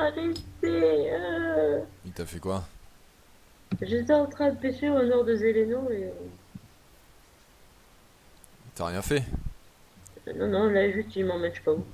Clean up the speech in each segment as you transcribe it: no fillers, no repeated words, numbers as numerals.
arrêtez. Il t'a fait quoi? J'étais en train de pêcher au nord de Zéleno et... T'as rien fait? Non, non, là, juste, il m'emmène, je sais pas où.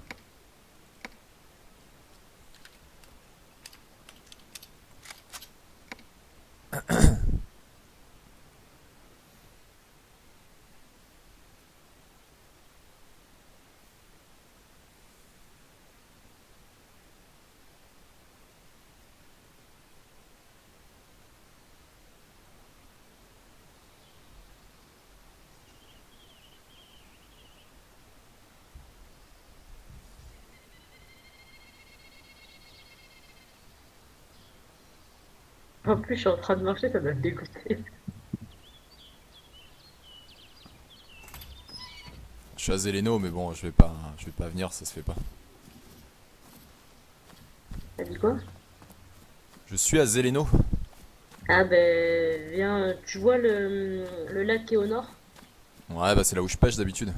En plus, je suis en train de marcher, ça m'a dégoûté. Je suis à Zéleno, mais bon, je vais pas venir, ça se fait pas. T'as dit quoi? Je suis à Zéleno. Ah ben, viens, tu vois le lac qui est au nord? Ouais, bah c'est là où je pêche d'habitude.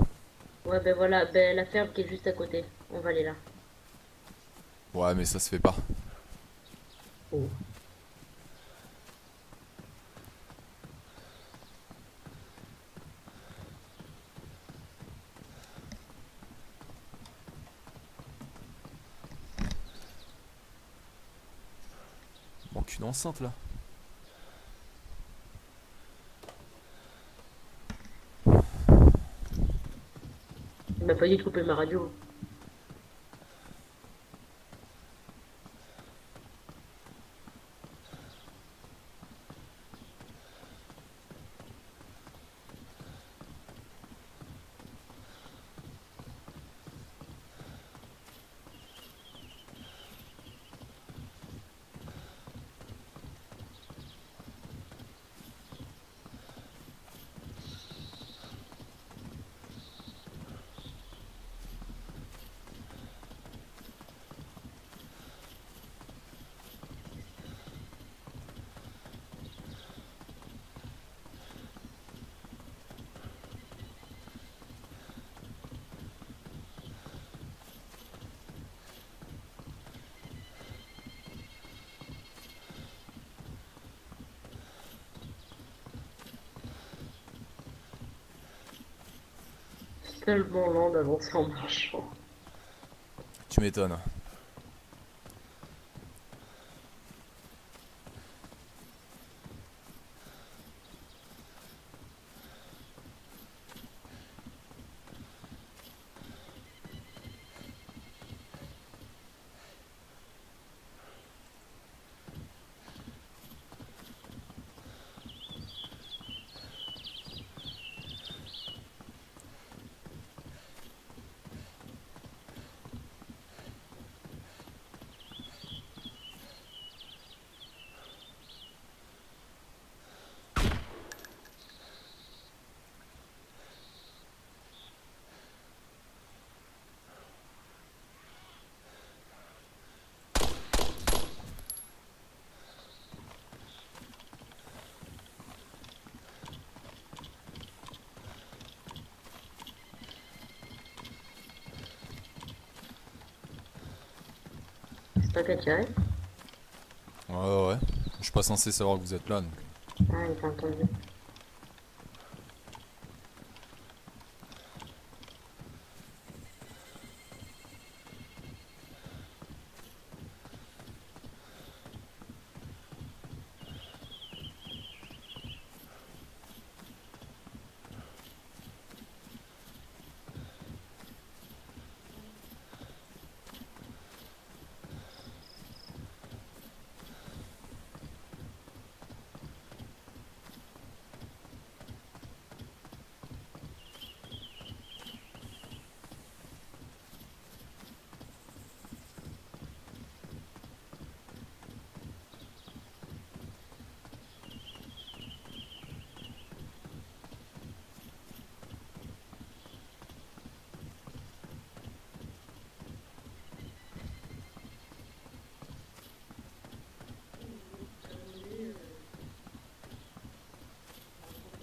Ouais, ben voilà, ben la ferme qui est juste à côté. On va aller là. Ouais, mais ça se fait pas. Oh. Manque une enceinte là. Il m'a pas dit de couper ma radio. C'est tellement lent d'avancer en marchant. Tu m'étonnes. C'est pas qu'à tirer? Ouais, ouais, ouais. Je suis pas censé savoir que vous êtes là donc. Ah, il t'a entendu.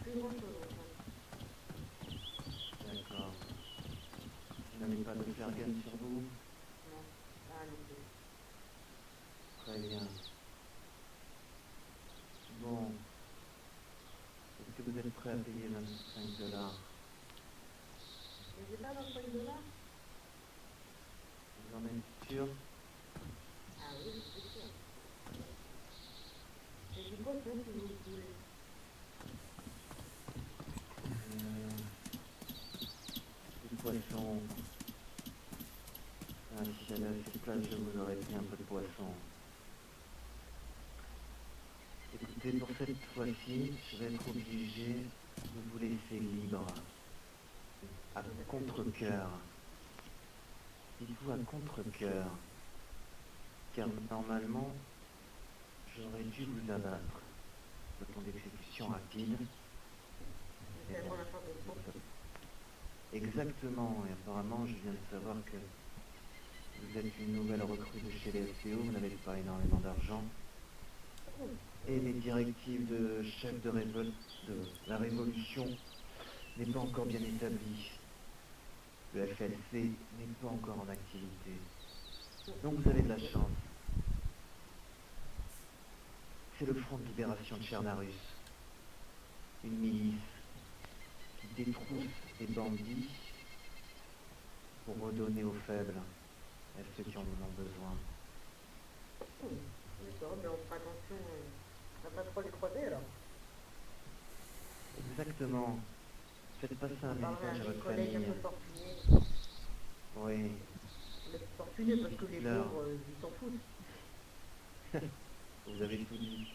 Plus grand chose en D'accord. Ça n'arrive pas de faire gaffe sur vous. Non, là non plus. Très bien. Bon, est-ce que vous êtes prêt à payer 25 $? Mais j'ai pas 25 $. Vous en êtes sûr? Ah oui, c'est sûr. C'est du poisson si vous voulez. Du poisson. Ah, si j'avais assez de place, je vous aurais pris un peu de poisson. Écoutez, pour cette fois-ci, je vais être obligé de vous laisser libre. À contre-cœur. Dites-vous à contre-cœur. Car normalement, j'aurais dû vous abattre. Le temps d'exécution rapide. C'est moi la chance de bon. Exactement, et apparemment, je viens de savoir que vous êtes une nouvelle recrue de chez les SCO, vous n'avez pas énormément d'argent. Et les directives de chef de révolte de la Révolution n'est pas encore bien établies. Le FLC n'est pas encore en activité. Donc vous avez de la chance. C'est le Front de Libération de Chernarus. Une milice qui détrousse les bandits pour redonner aux faibles, à ceux qui en ont besoin. D'accord, mais on fera attention à pas trop les croiser alors. Exactement. Faites passer un On parlera à message à mes votre collègues un famille. peu fortunés. Oui. Les fortunés parce que les Dites-leur. pauvres, ils s'en foutent. Vous avez tout dit.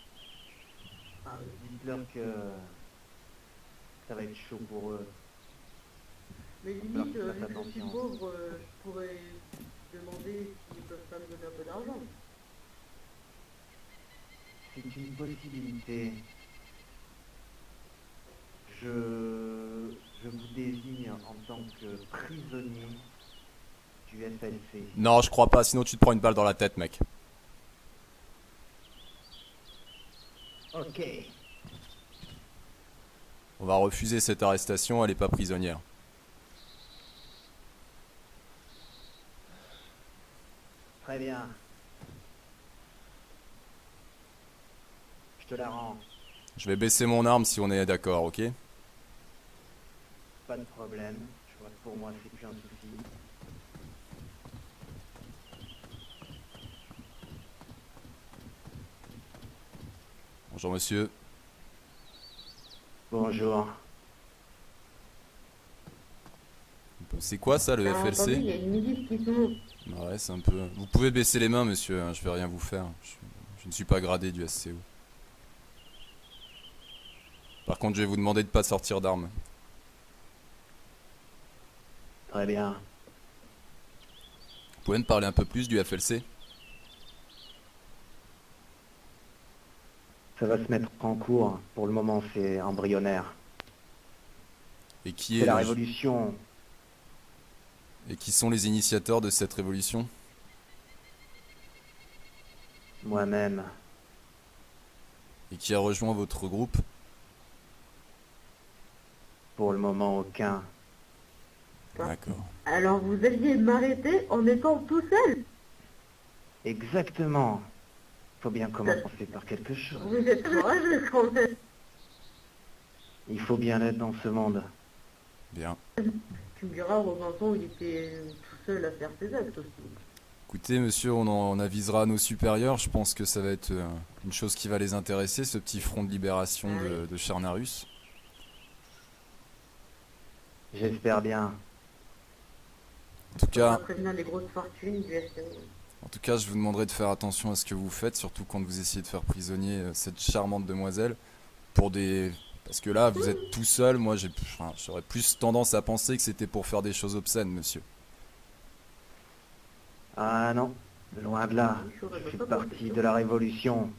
Ah oui. Dites-leur que ça va être chaud pour eux. Mais limite, Alors, vu faites que je suis attention. pauvre, je pourrais demander s'ils peuvent pas me donner un peu d'argent. C'est une possibilité. Je vous désigne en tant que prisonnier du FLC. Non, je crois pas, sinon tu te prends une balle dans la tête, mec. Ok. On va refuser cette arrestation, elle est pas prisonnière. Très bien. Je te la rends. Je vais baisser mon arme si on est d'accord, ok? Pas de problème. Je vois que pour moi, c'est plus un souci. Bonjour monsieur. Bonjour. C'est quoi ça, le Alors, attendez, il y FLC? a une milice qui s'ouvre. Bah ouais, c'est un peu... Vous pouvez baisser les mains, monsieur, hein, je vais rien vous faire. Je ne suis pas gradé du SCO. Par contre, je vais vous demander de pas sortir d'armes. Très bien. Vous pouvez me parler un peu plus du FLC? Ça va se mettre en cours. Pour le moment, c'est embryonnaire. Et qui C'est est la le- révolution. Et qui sont les initiateurs de cette révolution? Moi-même. Et qui a rejoint votre groupe? Pour le moment, aucun. D'accord. Alors vous alliez m'arrêter en étant tout seul. Exactement. Faut bien commencer par quelque chose. Vous êtes courageux quand même. Il faut bien l'être dans ce monde. Bien. Tu me diras, Robinson, il était tout seul à faire ses actes aussi. Écoutez, monsieur, on avisera nos supérieurs. Je pense que ça va être une chose qui va les intéresser, ce petit front de libération Ah oui. de Chernarus. J'espère bien. En tout On va cas, prévenir les grosses fortunes du SNE. je vous demanderai de faire attention à ce que vous faites, surtout quand vous essayez de faire prisonnier cette charmante demoiselle. Parce que là, vous êtes tout seul. Moi, j'aurais plus tendance à penser que c'était pour faire des choses obscènes, monsieur. Ah non, loin de là. Je fais partie de la révolution.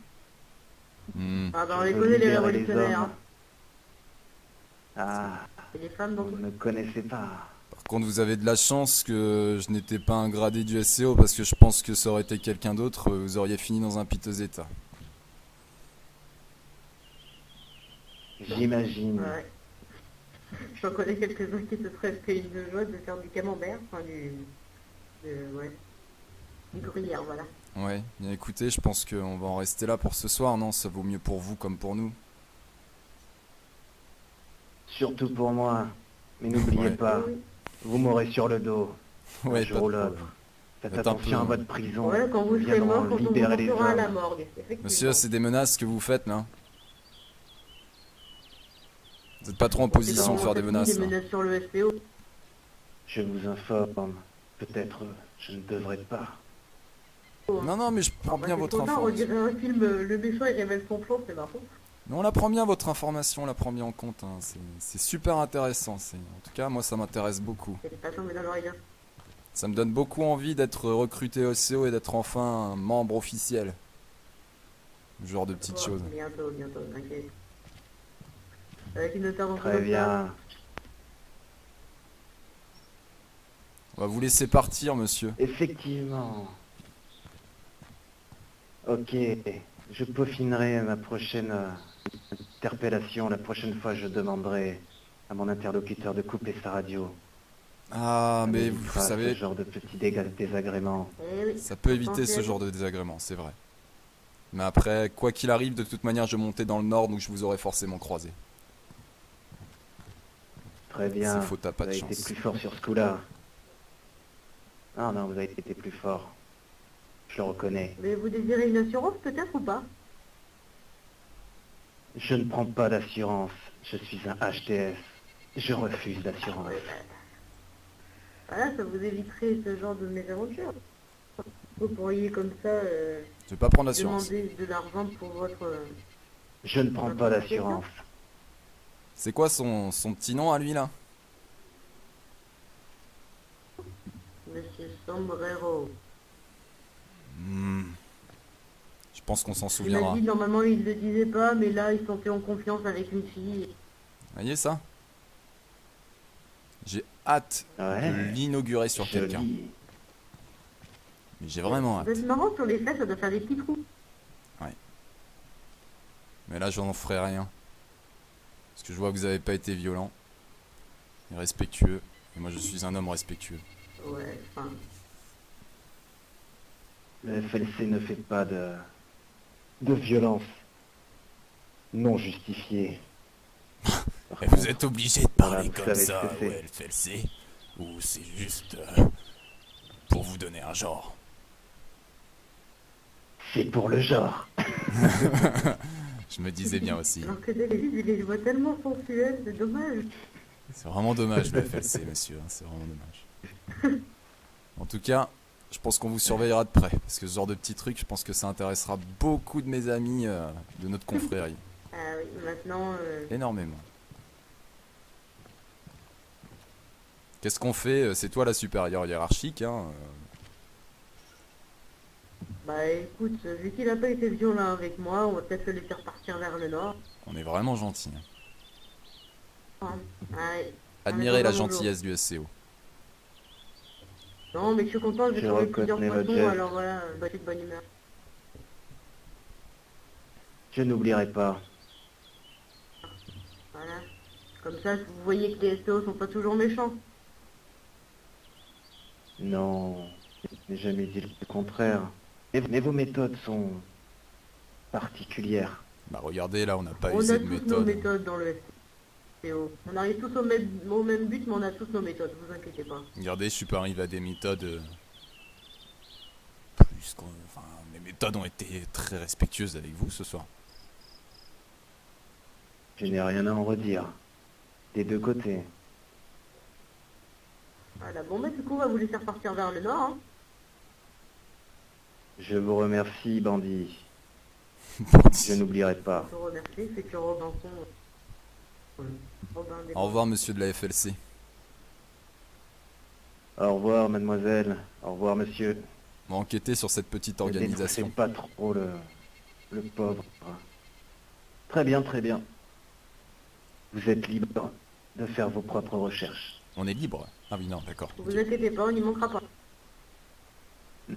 Hmm. Ah ben on Je les veux connaît les libérer révolutionnaires. hommes. Ah, Et les femmes dans vous tout. ne me connaissez pas. Par contre, vous avez de la chance que je n'étais pas un gradé du SCO, parce que je pense que ça aurait été quelqu'un d'autre, vous auriez fini dans un piteux état. J'imagine. Ouais. J'en connais quelques-uns qui se seraient fait une joie de faire du camembert, enfin ouais, du gruyère, voilà. Ouais, bien écoutez, je pense qu'on va en rester là pour ce soir, non? Ça vaut mieux pour vous comme pour nous. Surtout pour moi. Mais n'oubliez Ouais, Oui, pas, oui. vous m'aurez sur le dos, un ouais, pas jour de ou problème. l'autre. Faites Faites un peu, attention à hein. votre prison. Voilà, quand Nous vous serez viendrons mort, quand on vous libérer les portera à la hommes. morgue, Monsieur, effectivement. c'est des menaces que vous faites là. Vous êtes pas trop en Bon, c'est position de comment faire ça des finit, les menaces là. menaces sur le SPO? Je vous informe. Peut-être je ne devrais pas. Non, non, mais je prends Bah, bien c'est votre trop tard, on information. dirait un film, le méchant il révèle son plan, c'est marrant. Mais on la prend bien votre information, on la prend bien en compte, hein. C'est super intéressant. En tout cas, moi ça m'intéresse beaucoup. C'est pas tombé dans l'oreille. Ça me donne beaucoup envie d'être recruté au CO et d'être enfin un membre officiel. Ce genre de petites choses. Bientôt, bientôt, t'inquiète. Avec une intervention Très comme ça. bien. On va vous laisser partir, monsieur. Effectivement. Ok. Je peaufinerai ma prochaine interpellation. La prochaine fois, je demanderai à mon interlocuteur de couper sa radio. Ah, Ça mais vous m'évitera ce savez, genre de petits désagréments. Eh oui, ça peut éviter ce potentiel. genre de désagrément, c'est vrai. Mais après, quoi qu'il arrive, de toute manière, je montais dans le nord, donc je vous aurais forcément croisé. Très C'est bien. faux, t'as pas Vous de avez été chance. plus fort sur ce coup-là. Ah non, vous avez été plus fort. Je le reconnais. Mais vous désirez une assurance peut-être ou pas? Je ne prends pas d'assurance. Je suis un HTS. Je refuse d'assurance. Ouais, bah, voilà, ça vous éviterait ce genre de mésaventure. Vous pourriez comme ça Je vais pas prendre l'assurance. demander de l'argent pour votre... Je ne prends pas d'assurance. C'est quoi son petit nom à lui là? Monsieur Sombrero. Hmm. Je pense qu'on s'en Il m'a souviendra. dit normalement il le disait pas, mais là il se sentait en confiance avec une fille. Vous voyez ça? J'ai hâte de Ouais. l'inaugurer sur quelqu'un. Joli. Mais j'ai vraiment hâte. C'est marrant, sur les fesses ça doit faire des petits trous. Mais là, j'en ferai rien. Parce que je vois que vous avez pas été violent et respectueux. Et moi, je suis un homme respectueux. Ouais, enfin... Le FLC ne fait pas de violence non justifiée. Par Et vous contre, êtes obligé de voilà, parler vous comme savez ce ça, que c'est. ouais, FLC? Ou c'est juste pour vous donner un genre? C'est pour le genre. Je me disais bien aussi. Alors que d'habitude il les voit tellement sensuels, c'est dommage. C'est vraiment dommage le FLC, monsieur. Hein, c'est vraiment dommage. En tout cas, je pense qu'on vous surveillera de près. Parce que ce genre de petits trucs, je pense que ça intéressera beaucoup de mes amis de notre confrérie. Ah oui, maintenant... Énormément. Qu'est-ce qu'on fait? C'est toi la supérieure hiérarchique, hein. Bah écoute, vu qu'il a pas été violent avec moi, on va peut-être le laisser repartir vers le nord. On est vraiment gentils. Hein. Hein. Ouais. Admirez la Bonjour. gentillesse du SCO. Non mais je suis content, j'ai Je trouvé plusieurs reconnais votre poissons, geste. alors voilà, bah, je suis de bonne humeur. Je n'oublierai pas. Voilà. Comme ça, vous voyez que les STO sont pas toujours méchants. Non, je n'ai jamais dit le contraire. Mais vos méthodes sont particulières. Bah regardez, là on n'a pas On usé a de tous nos méthode. méthodes dans le STO. On arrive tous au même but, mais on a tous nos méthodes, vous inquiétez pas. Regardez, je suis pas arrivé à des méthodes Enfin, mes méthodes ont été très respectueuses avec vous ce soir. Je n'ai rien à en redire. Des deux côtés. Voilà, bon bah du coup, on va vous laisser repartir vers le nord, hein. Je vous remercie, bandit. Je n'oublierai pas. Je te remercie, futur Robinson. Robin des Au revoir monsieur de la FLC. Au revoir, mademoiselle. Au revoir, monsieur. On va enquêter sur cette petite Ne organisation. détruisez pas trop le pauvre. Très bien, très bien. Vous êtes libre de faire vos propres recherches. On est libre? Ah oui, non, d'accord. Vous inquiétez pas, on n'y manquera pas. Au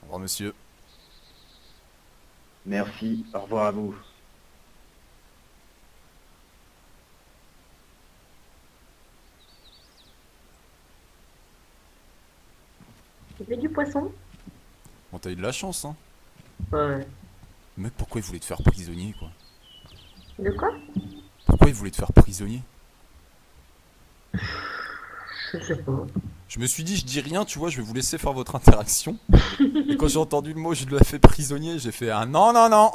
revoir monsieur. Merci, au revoir à vous. Tu fais du poisson? Bon, t'as eu de la chance, hein. Ouais. Le mec, pourquoi il voulait te faire prisonnier, quoi? De quoi? Pourquoi il voulait te faire prisonnier? Je sais pas. Je me suis dit, je dis rien, tu vois, je vais vous laisser faire votre interaction. Et quand j'ai entendu le mot, je l'ai fait prisonnier, j'ai fait un non, non, non.